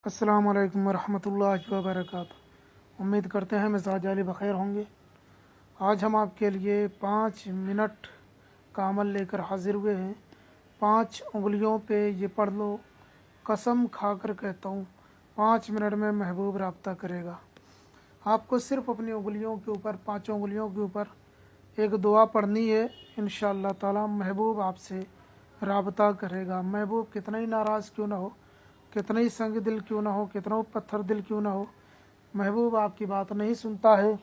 अस्सलाम वालेकुम वरहमतुल्लाहि वबरकातुहू। उम्मीद करते हैं मिजाज वाले बखैर होंगे। आज हम आपके लिए 5 मिनट का अमल लेकर हाजिर हुए हैं। 5 उंगलियों पे ये पढ़ लो, कसम खाकर कहता हूँ 5 मिनट में महबूब राब्ता करेगा। आपको सिर्फ़ अपनी उंगलियों के ऊपर, 5 उंगलियों के ऊपर एक दुआ पढ़नी है। इंशाअल्लाह ताला महबूब आपसे राब्ता करेगा। महबूब कितना ही नाराज़ क्यों ना हो, कितना ही संग दिल क्यों ना हो, कितना पत्थर दिल क्यों ना हो, महबूब आपकी बात नहीं सुनता है,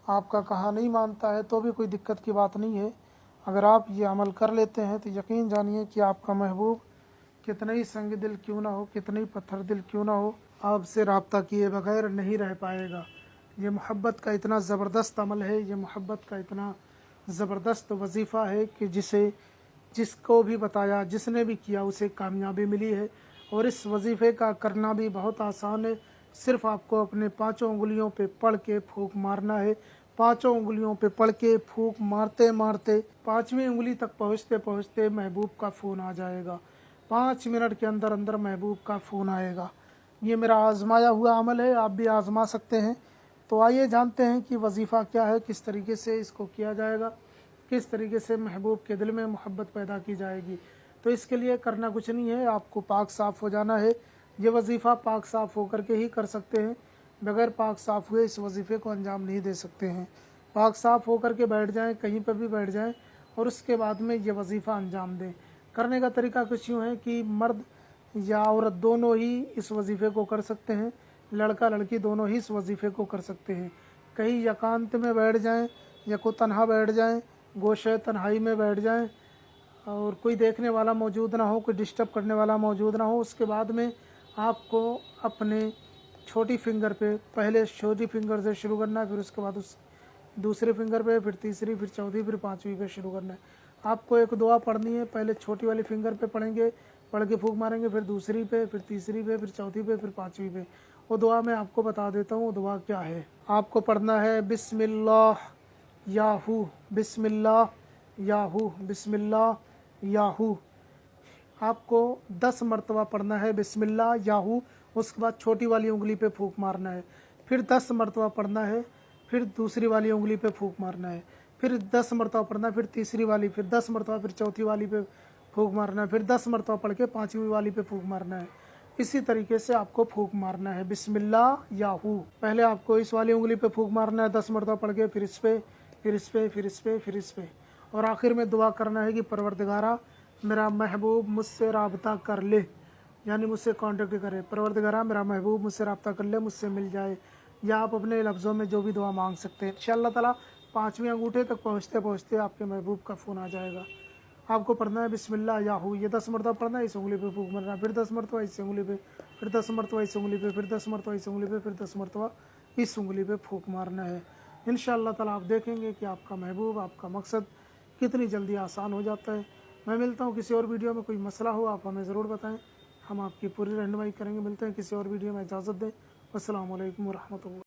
आपका कहा नहीं मानता है, तो भी कोई दिक्कत की बात नहीं है। अगर आप ये अमल कर लेते हैं तो यकीन जानिए कि आपका महबूब कितना ही संग दिल क्यों ना हो, कितना ही पत्थर दिल क्यों ना हो, आपसे रब्ता किए बगैर नहीं रह पाएगा। ये मोहब्बत का इतना ज़बरदस्त अमल है, ये मोहब्बत का इतना ज़बरदस्त वजीफ़ा है कि जिसको भी बताया, जिसने भी किया, उसे कामयाबी मिली है। और इस वजीफ़े का करना भी बहुत आसान है। सिर्फ़ आपको अपने 5 उंगलियों पे पढ़ के फूंक मारना है। 5 उंगलियों पे पढ़ के फूंक मारते मारते 5वीं उंगली तक पहुँचते पहुँचते महबूब का फ़ोन आ जाएगा। 5 मिनट के अंदर अंदर महबूब का फ़ोन आएगा। ये मेरा आज़माया हुआ अमल है, आप भी आज़मा सकते हैं। तो आइए जानते हैं कि वजीफ़ा क्या है, किस तरीके से इसको किया जाएगा, किस तरीके से महबूब के दिल में मोहब्बत पैदा की जाएगी। तो इसके लिए करना कुछ नहीं है, आपको पाक साफ़ हो जाना है। ये वजीफ़ा पाक साफ़ होकर के ही कर सकते हैं, बगैर पाक साफ़ हुए इस वजीफ़े को अंजाम नहीं दे सकते हैं। पाक साफ़ होकर के बैठ जाएं, कहीं पर भी बैठ जाएं और उसके बाद में ये वजीफ़ा अंजाम दें। करने का तरीका कुछ यूँ है कि मर्द या औरत दोनों ही इस वजीफ़े को कर सकते हैं, लड़का लड़की दोनों ही इस वजीफ़े को कर सकते हैं। कहीं एकांत में बैठ जाएं या को तन्हा बैठ जाएं, गोशे तन्हाई में बैठ जाएं और कोई देखने वाला मौजूद ना हो, कोई डिस्टर्ब करने वाला मौजूद ना हो। उसके बाद में आपको अपने छोटी फिंगर पे, पहले छोटी फिंगर से शुरू करना है, फिर उसके बाद उस दूसरे फिंगर पे, फिर तीसरी, फिर चौथी, फिर 5वीं पे शुरू करना है। आपको एक दुआ पढ़नी है। पहले छोटी वाली फिंगर पे पढ़ेंगे, पढ़ के फूंक मारेंगे, फिर दूसरी पे, फिर तीसरी पे, फिर चौथी पे, फिर 5वीं पे। वो दुआ मैं आपको बता देता हूँ, वो दुआ क्या है। आपको पढ़ना है बिस्मिल्लाह याहू, बिस्मिल्लाह याहू, बिस्मिल्लाह याहू। आपको 10 मरतबा पढ़ना है बिस्मिल्लाह याहू। उसके बाद छोटी वाली उंगली पे फूंक मारना है, फिर 10 मरतबा पढ़ना है, फिर दूसरी वाली उंगली पे फूंक मारना है, फिर 10 मरतबा पढ़ना है, फिर तीसरी वाली, फिर 10 मरतबा, फिर चौथी वाली पे फूंक मारना है, फिर 10 मरतबा पढ़ के 5वीं वाली पे फूंक मारना है। इसी तरीके से आपको फूंक मारना है बिस्मिल्लाह याहू। पहले आपको इस वाली उंगली पे फूंक मारना है 10 मरतबा पढ़ के, फिर इस पे, फिर इस पे, फिर इस पे, फिर इस पे, और आखिर में दुआ करना है कि परवरदिगारा मेरा महबूब मुझसे राब्ता कर ले, यानी मुझसे कांटेक्ट करे। परवरदिगारा मेरा महबूब मुझसे राब्ता कर ले, मुझसे मिल जाए। या आप अपने लफ्ज़ों में जो भी दुआ मांग सकते हैं। इंशाअल्लाह ताला 5वीं अंगूठे तक पहुँचते पहुँचते आपके महबूब का फ़ोन आ जाएगा। आपको पढ़ना है बिस्मिल्लाह याहू, ये 10 मरतबा पढ़ना है, इस उंगली पे फूंक मारना, फिर 10 मरतबा इस उंगली पे, फिर 10 मरतबा इस उंगली पे, फिर 10 मरतबा इस उंगली पे, फिर 10 मरतबा इस उंगली पे फूंक मारना है। इंशाअल्लाह ताला आप देखेंगे कि आपका महबूब, आपका मकसद कितनी जल्दी आसान हो जाता है। मैं मिलता हूँ किसी और वीडियो में। कोई मसला हो आप हमें ज़रूर बताएं, हम आपकी पूरी रहनुमाई करेंगे। मिलते हैं किसी और वीडियो में, इजाज़त दें। अस्सलाम वालेकुम वरहमतुल्लाह।